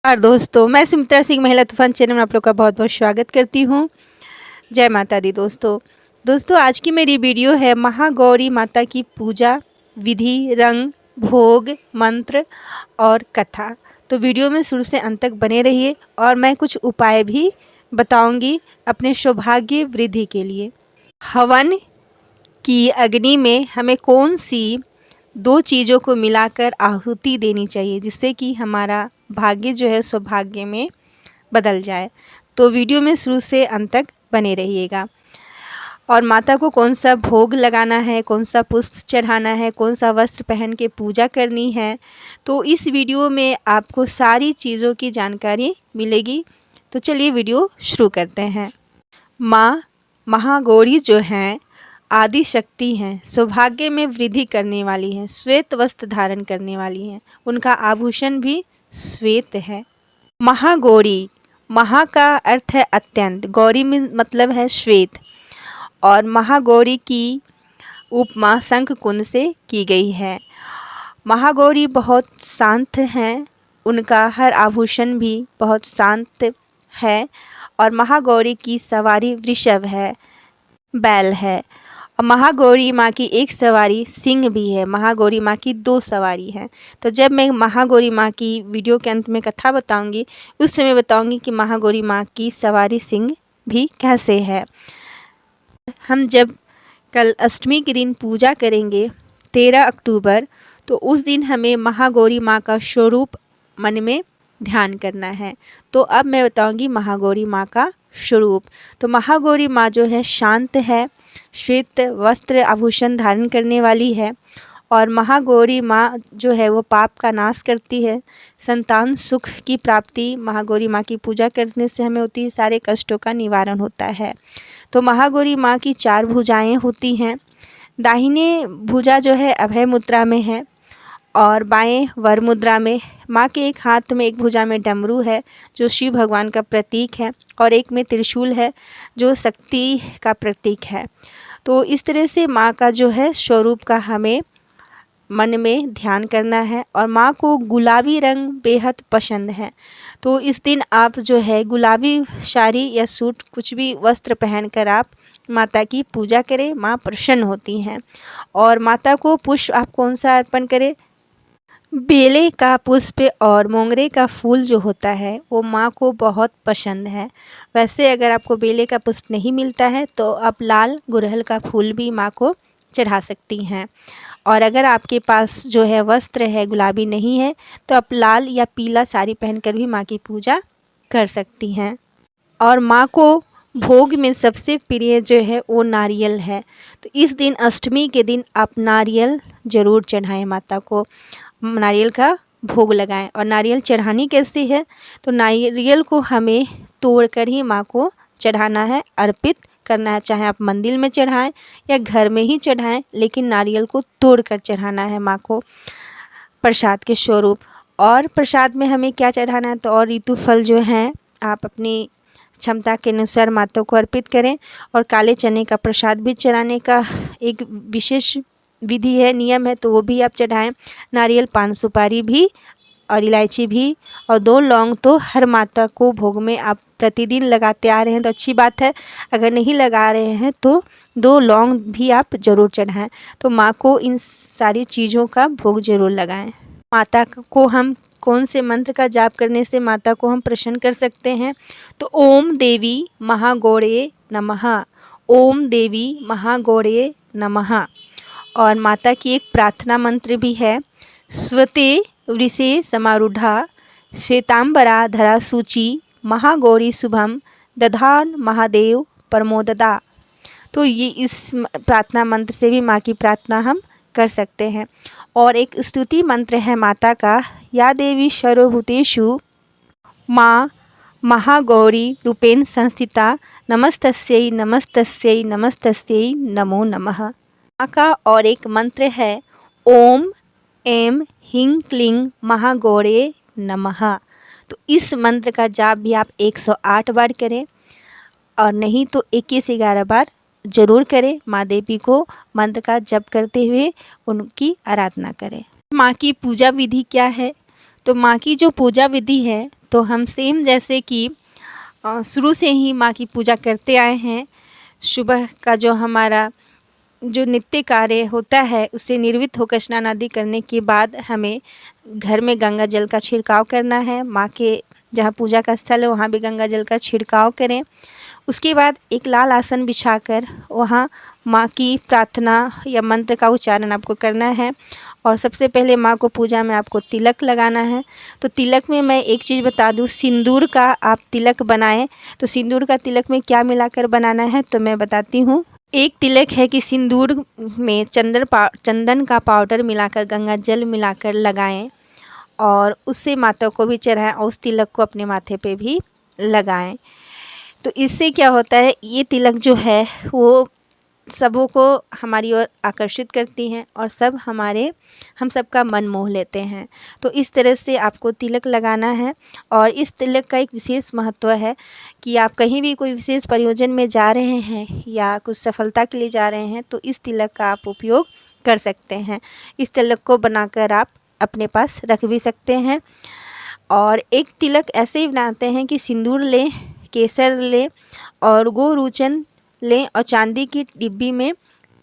और दोस्तों, मैं सुमित्रा सिंह महिला तूफान चैनल में आप लोग का बहुत बहुत स्वागत करती हूँ। जय माता दी। दोस्तों आज की मेरी वीडियो है महागौरी माता की पूजा विधि, रंग, भोग, मंत्र और कथा। तो वीडियो में शुरू से अंत तक बने रहिए और मैं कुछ उपाय भी बताऊंगी अपने सौभाग्य वृद्धि के लिए। हवन की अग्नि में हमें कौन सी दो चीज़ों को मिलाकर आहुति देनी चाहिए जिससे कि हमारा भाग्य जो है सौभाग्य में बदल जाए। तो वीडियो में शुरू से अंत तक बने रहिएगा। और माता को कौन सा भोग लगाना है, कौन सा पुष्प चढ़ाना है, कौन सा वस्त्र पहन के पूजा करनी है, तो इस वीडियो में आपको सारी चीज़ों की जानकारी मिलेगी। तो चलिए वीडियो शुरू करते हैं। माँ महागौरी जो हैं आदि शक्ति हैं, सौभाग्य में वृद्धि करने वाली हैं, श्वेत वस्त्र धारण करने वाली हैं, उनका आभूषण भी श्वेत है। महागौरी, महा का अर्थ है अत्यंत, गौरी में मतलब है श्वेत, और महागौरी की उपमा शंख कुंड से की गई है। महागौरी बहुत शांत हैं, उनका हर आभूषण भी बहुत शांत है, और महागौरी की सवारी वृषभ है, बैल है। और महागौरी माँ की एक सवारी सिंह भी है, महागौरी माँ की दो सवारी हैं। तो जब मैं महागौरी माँ की वीडियो के अंत में कथा बताऊंगी उस समय बताऊंगी कि महागौरी माँ की सवारी सिंह भी कैसे है। हम जब कल अष्टमी के दिन पूजा करेंगे 13 अक्टूबर, तो उस दिन हमें महागौरी माँ का स्वरूप मन में ध्यान करना है। तो अब मैं बताऊंगी महागौरी माँ का स्वरूप। तो महागौरी माँ जो है शांत है, श्वेत वस्त्र आभूषण धारण करने वाली है, और महागौरी माँ जो है वो पाप का नाश करती है, संतान सुख की प्राप्ति महागौरी माँ की पूजा करने से हमें होती है, सारे कष्टों का निवारण होता है। तो महागौरी माँ की 4 भुजाएं होती हैं। दाहिने भुजा जो है अभय मुद्रा में है और बाएं वर मुद्रा में। माँ के एक हाथ में, एक भुजा में डमरू है जो शिव भगवान का प्रतीक है, और एक में त्रिशूल है जो शक्ति का प्रतीक है। तो इस तरह से माँ का जो है स्वरूप का हमें मन में ध्यान करना है। और माँ को गुलाबी रंग बेहद पसंद है, तो इस दिन आप जो है गुलाबी साड़ी या सूट कुछ भी वस्त्र पहनकर आप माता की पूजा करें, माँ प्रसन्न होती हैं। और माता को पुष्प आप कौन सा अर्पण करें? बेले का पुष्प और मोंगरे का फूल जो होता है वो माँ को बहुत पसंद है। वैसे अगर आपको बेले का पुष्प नहीं मिलता है तो आप लाल गुड़हल का फूल भी माँ को चढ़ा सकती हैं। और अगर आपके पास जो है वस्त्र है गुलाबी नहीं है तो आप लाल या पीला साड़ी पहनकर भी माँ की पूजा कर सकती हैं। और माँ को भोग में सबसे प्रिय जो है वो नारियल है। तो इस दिन अष्टमी के दिन आप नारियल ज़रूर चढ़ाएं, माता को नारियल का भोग लगाएं। और नारियल चढ़ानी कैसे है? तो नारियल को हमें तोड़कर ही माँ को चढ़ाना है, अर्पित करना है। चाहे आप मंदिर में चढ़ाएं या घर में ही चढ़ाएं, लेकिन नारियल को तोड़कर चढ़ाना है माँ को प्रसाद के स्वरूप। और प्रसाद में हमें क्या चढ़ाना है? तो और ऋतु फल जो हैं आप अपनी क्षमता के अनुसार माता को अर्पित करें। और काले चने का प्रसाद भी चढ़ाने का एक विशेष विधि है, नियम है, तो वो भी आप चढ़ाएं। नारियल, पान, सुपारी भी और इलायची भी, और 2 लौंग तो हर माता को भोग में आप प्रतिदिन लगाते आ रहे हैं तो अच्छी बात है। अगर नहीं लगा रहे हैं तो 2 लौंग भी आप ज़रूर चढ़ाएं। तो माँ को इन सारी चीज़ों का भोग ज़रूर लगाएं। माता को हम कौन से मंत्र का जाप करने से माता को हम प्रसन्न कर सकते हैं? तो ओम देवी महागौरे नमः, ओम देवी महागौरे नमः। और माता की एक प्रार्थना मंत्र भी है, स्वते वृषे समारूढ़ा श्वेतांबरा धरा सूची महागौरी शुभम दधान महादेव परमोददा। तो ये इस प्रार्थना मंत्र से भी माँ की प्रार्थना हम कर सकते हैं। और एक स्तुति मंत्र है माता का, या देवी सर्वभूतेषु माँ महागौरी रूपेण संस्थिता नमस्तस्यै नमस्तस्यै नमस्तस्यै नमो नमः। माँ का और एक मंत्र है, ओम ऐं ह्रीं क्लीं महागौरे नमः। तो इस मंत्र का जाप भी आप 108 बार करें, और नहीं तो 21 से 11 बार ज़रूर करें। माँ देवी को मंत्र का जप करते हुए उनकी आराधना करें। माँ की पूजा विधि क्या है? तो माँ की जो पूजा विधि है तो हम सेम जैसे कि शुरू से ही माँ की पूजा करते आए हैं। सुबह का जो हमारा जो नित्य कार्य होता है उससे निर्वृत्त होकर स्नान आदि करने के बाद हमें घर में गंगा जल का छिड़काव करना है। माँ के जहाँ पूजा का स्थल है वहाँ भी गंगा जल का छिड़काव करें। उसके बाद एक लाल आसन बिछाकर वहाँ माँ की प्रार्थना या मंत्र का उच्चारण आपको करना है। और सबसे पहले माँ को पूजा में आपको तिलक लगाना है। तो तिलक में मैं एक चीज़ बता दूँ, सिंदूर का आप तिलक बनाएं तो सिंदूर का तिलक में क्या मिलाकर बनाना है तो मैं बताती हूँ। एक तिलक है कि सिंदूर में चंदन का पाउडर मिलाकर गंगा जल मिलाकर लगाएं और उससे माता को भी चढ़ाएं और उस तिलक को अपने माथे पे भी लगाएं। तो इससे क्या होता है, ये तिलक जो है वो सबों को हमारी ओर आकर्षित करती हैं और हम सबका मन मोह लेते हैं। तो इस तरह से आपको तिलक लगाना है। और इस तिलक का एक विशेष महत्व है कि आप कहीं भी कोई विशेष प्रयोजन में जा रहे हैं या कुछ सफलता के लिए जा रहे हैं तो इस तिलक का आप उपयोग कर सकते हैं। इस तिलक को बनाकर आप अपने पास रख भी सकते हैं। और एक तिलक ऐसे ही बनाते हैं कि सिंदूर लें, केसर लें और गोरूचन लें और चांदी की डिब्बी में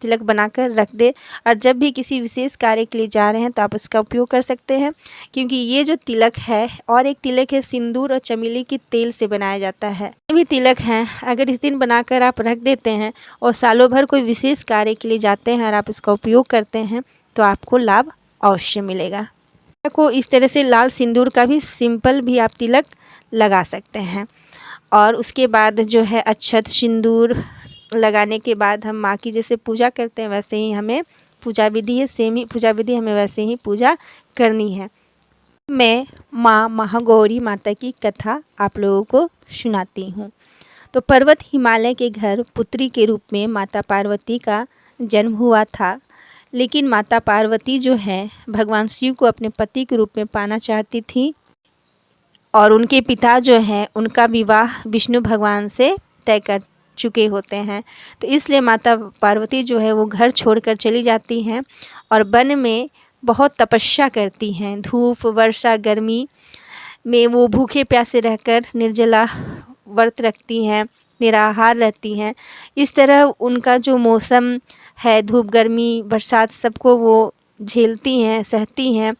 तिलक बनाकर रख दें। और जब भी किसी विशेष कार्य के लिए जा रहे हैं तो आप उसका उपयोग कर सकते हैं, क्योंकि ये जो तिलक है और एक तिलक है सिंदूर और चमेली के तेल से बनाया जाता है। ये भी तिलक हैं, अगर इस दिन बनाकर आप रख देते हैं और सालों भर कोई विशेष कार्य के लिए जाते हैं और आप इसका उपयोग करते हैं तो आपको लाभ अवश्य मिलेगा। को इस तरह से लाल सिंदूर का भी सिंपल भी आप तिलक लगा सकते हैं। और उसके बाद जो है अक्षत सिंदूर लगाने के बाद हम माँ की जैसे पूजा करते हैं वैसे ही हमें पूजा विधि है, सेम ही पूजा विधि हमें वैसे ही पूजा करनी है। मैं माँ महागौरी माता की कथा आप लोगों को सुनाती हूँ। तो पर्वत हिमालय के घर पुत्री के रूप में माता पार्वती का जन्म हुआ था। लेकिन माता पार्वती जो है भगवान शिव को अपने पति के रूप में पाना चाहती थी और उनके पिता जो हैं उनका विवाह विष्णु भगवान से तय कर चुके होते हैं। तो इसलिए माता पार्वती जो है वो घर छोड़कर चली जाती हैं और वन में बहुत तपस्या करती हैं। धूप वर्षा गर्मी में वो भूखे प्यासे रहकर निर्जला व्रत रखती हैं, निराहार रहती हैं। इस तरह उनका जो मौसम है, धूप गर्मी बरसात, सबको वो झेलती हैं, सहती हैं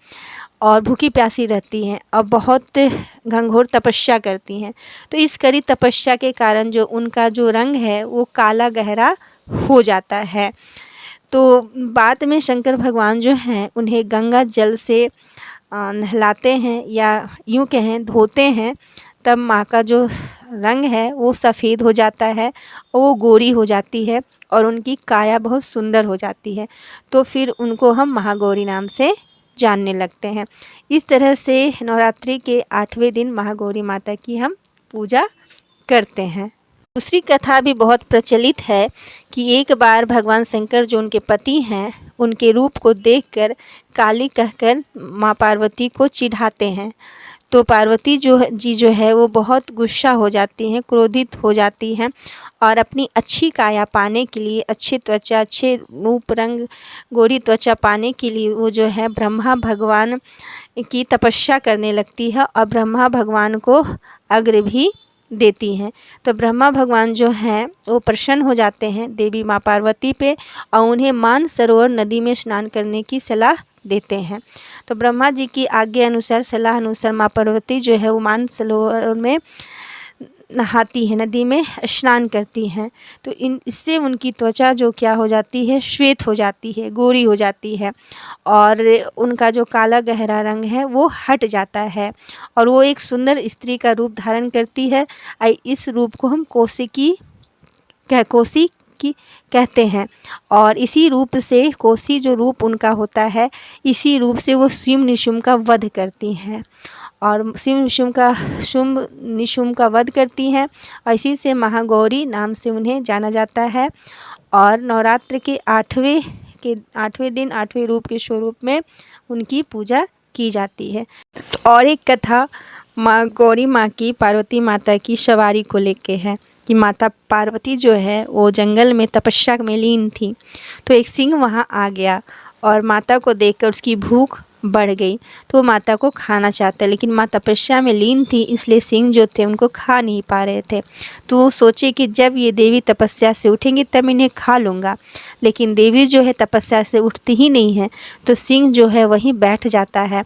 और भूखी प्यासी रहती हैं और बहुत घंघोर तपस्या करती हैं। तो इस कड़ी तपस्या के कारण जो उनका जो रंग है वो काला गहरा हो जाता है। तो बाद में शंकर भगवान जो हैं उन्हें गंगा जल से नहलाते हैं या यूँ कहें धोते हैं, तब माँ का जो रंग है वो सफ़ेद हो जाता है और वो गोरी हो जाती है और उनकी काया बहुत सुंदर हो जाती है। तो फिर उनको हम महागौरी नाम से जानने लगते हैं। इस तरह से नवरात्रि के 8वें दिन महागौरी माता की हम पूजा करते हैं। दूसरी कथा भी बहुत प्रचलित है कि एक बार भगवान शंकर जो उनके पति हैं उनके रूप को देखकर काली कहकर माँ पार्वती को चिढ़ाते हैं। तो पार्वती जो है वो बहुत गुस्सा हो जाती हैं, क्रोधित हो जाती हैं और अपनी अच्छी काया पाने के लिए, अच्छी त्वचा, अच्छे रूप रंग, गोरी त्वचा पाने के लिए वो जो है ब्रह्मा भगवान की तपस्या करने लगती है और ब्रह्मा भगवान को अग्र भी देती हैं। तो ब्रह्मा भगवान जो हैं वो प्रसन्न हो जाते हैं देवी माँ पार्वती पे और उन्हें मानसरोवर नदी में स्नान करने की सलाह देते हैं। तो ब्रह्मा जी की आज्ञा अनुसार, सलाह अनुसार माँ पार्वती जो है वो मानसरोवर में नहाती हैं, नदी में स्नान करती हैं। तो इससे उनकी त्वचा जो क्या हो जाती है, श्वेत हो जाती है, गोरी हो जाती है और उनका जो काला गहरा रंग है वो हट जाता है और वो एक सुंदर स्त्री का रूप धारण करती है। इस रूप को हम कोसी की कहते हैं और इसी रूप से कोसी जो रूप उनका होता है, इसी रूप से वो शुंभ निशुंभ का वध करती हैं और शुंभ निशुंभ का वध करती हैं और इसी से महागौरी नाम से उन्हें जाना जाता है। और नवरात्र के 8वें दिन 8वें रूप के स्वरूप में उनकी पूजा की जाती है। और एक कथा माँ गौरी माँ की पार्वती माता की सवारी को लेके है कि माता पार्वती जो है वो जंगल में तपस्या में लीन थी। तो एक सिंह वहाँ आ गया और माता को देखकर उसकी भूख बढ़ गई तो वो माता को खाना चाहता है, लेकिन माँ तपस्या में लीन थी, इसलिए सिंह जो थे उनको खा नहीं पा रहे थे। तो वो सोचे कि जब ये देवी तपस्या से उठेंगी तब इन्हें खा लूँगा, लेकिन देवी जो है तपस्या से उठती ही नहीं है। तो सिंह जो है वहीं बैठ जाता है,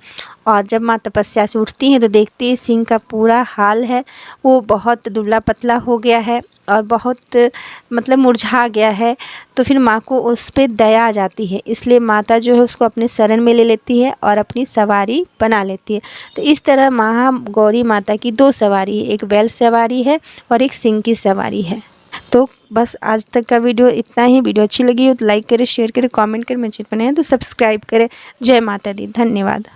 और जब माँ तपस्या से उठती हैं तो देखती है सिंह का पूरा हाल है, वो बहुत दुबला पतला हो गया है और बहुत मतलब मुरझा गया है। तो फिर माँ को उस पे दया आ जाती है, इसलिए माता जो है उसको अपने शरण में ले लेती है और अपनी सवारी बना लेती है। तो इस तरह महागौरी माता की 2 सवारी है, एक बैल सवारी है और एक सिंह की सवारी है। तो बस आज तक का वीडियो इतना ही। वीडियो अच्छी लगी हो तो लाइक करें, शेयर करें, कमेंट करें। मेरे चैनल पर नए हैं तो सब्सक्राइब करें। जय माता दी। धन्यवाद।